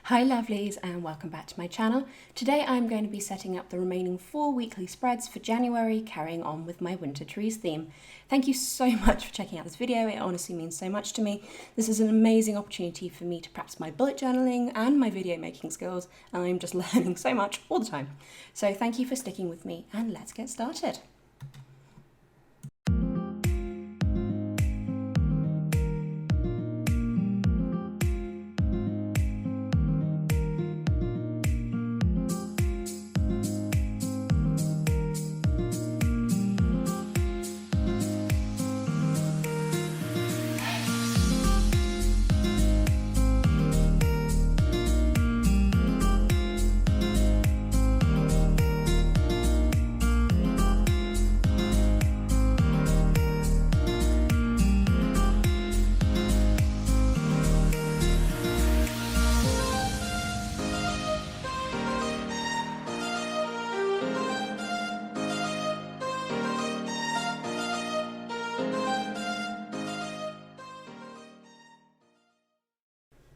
Hi lovelies and welcome back to my channel. Today I'm going to be setting up the remaining 4 weekly spreads for January, carrying on with my winter trees theme. Thank you so much for checking out this video, it honestly means so much to me. This is an amazing opportunity for me to practice my bullet journaling and my video making skills, and I'm just learning so much all the time. So thank you for sticking with me and let's get started.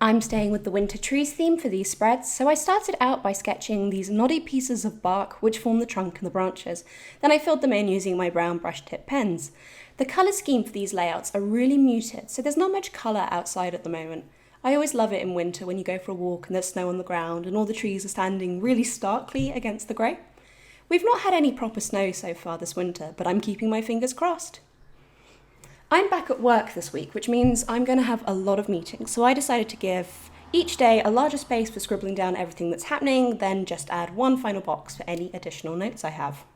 I'm staying with the winter trees theme for these spreads, so I started out by sketching these knotty pieces of bark which form the trunk and the branches. Then I filled them in using my brown brush tip pens. The colour scheme for these layouts are really muted, so there's not much colour outside at the moment. I always love it in winter when you go for a walk and there's snow on the ground and all the trees are standing really starkly against the grey. We've not had any proper snow so far this winter, but I'm keeping my fingers crossed. I'm back at work this week, which means I'm going to have a lot of meetings, so I decided to give each day a larger space for scribbling down everything that's happening, then just add one final box for any additional notes I have.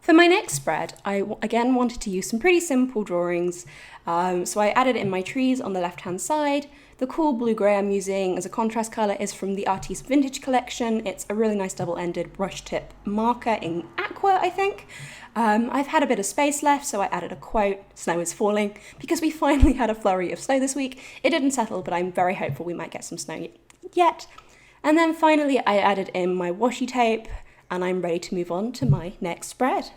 For my next spread, I again wanted to use some pretty simple drawings, so I added in my trees on the left-hand side. The cool blue-grey I'm using as a contrast colour is from the Artiste Vintage collection. It's a really nice double-ended brush tip marker in aqua, I think. I've had a bit of space left, so I added a quote, "Snow is falling," because we finally had a flurry of snow this week. It didn't settle, but I'm very hopeful we might get some snow yet. And then finally I added in my washi tape, and I'm ready to move on to my next spread.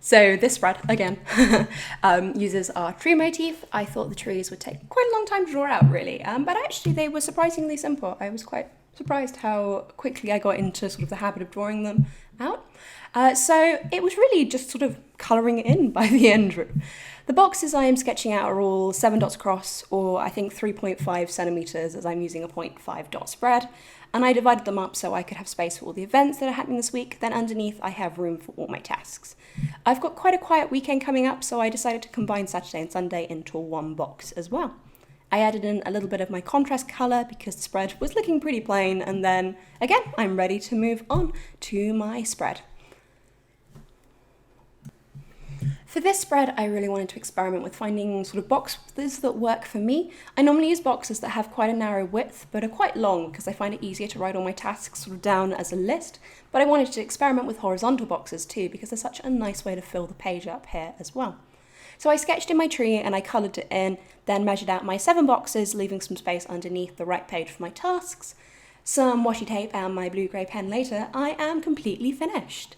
So this spread, again, uses our tree motif. I thought the trees would take quite a long time to draw out, really, but actually they were surprisingly simple. I was quite surprised how quickly I got into sort of the habit of drawing them out. So it was really just sort of colouring it in by the end. The boxes I am sketching out are all 7 dots across, or I think 3.5 centimetres, as I'm using a 0.5 dot spread. And I divided them up so I could have space for all the events that are happening this week. Then underneath I have room for all my tasks. I've got quite a quiet weekend coming up, so I decided to combine Saturday and Sunday into one box as well. I added in a little bit of my contrast colour because the spread was looking pretty plain, and then again I'm ready to move on to my spread. For this spread, I really wanted to experiment with finding sort of boxes that work for me. I normally use boxes that have quite a narrow width, but are quite long because I find it easier to write all my tasks sort of down as a list. But I wanted to experiment with horizontal boxes too, because they're such a nice way to fill the page up here as well. So I sketched in my tree and I coloured it in, then measured out my 7 boxes, leaving some space underneath the right page for my tasks. Some washi tape and my blue-grey pen later, I am completely finished.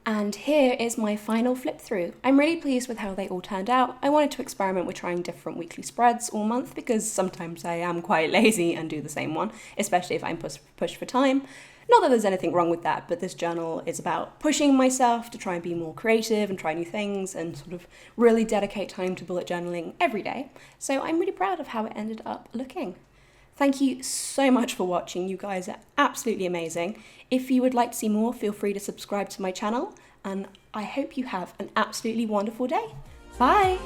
And here is my final flip through. I'm really pleased with how they all turned out. I wanted to experiment with trying different weekly spreads all month because sometimes I am quite lazy and do the same one, especially if I'm pushed for time. Not that there's anything wrong with that, but this journal is about pushing myself to try and be more creative and try new things and sort of really dedicate time to bullet journaling every day. So I'm really proud of how it ended up looking. Thank you so much for watching. You guys are absolutely amazing. If you would like to see more, feel free to subscribe to my channel, and I hope you have an absolutely wonderful day. Bye!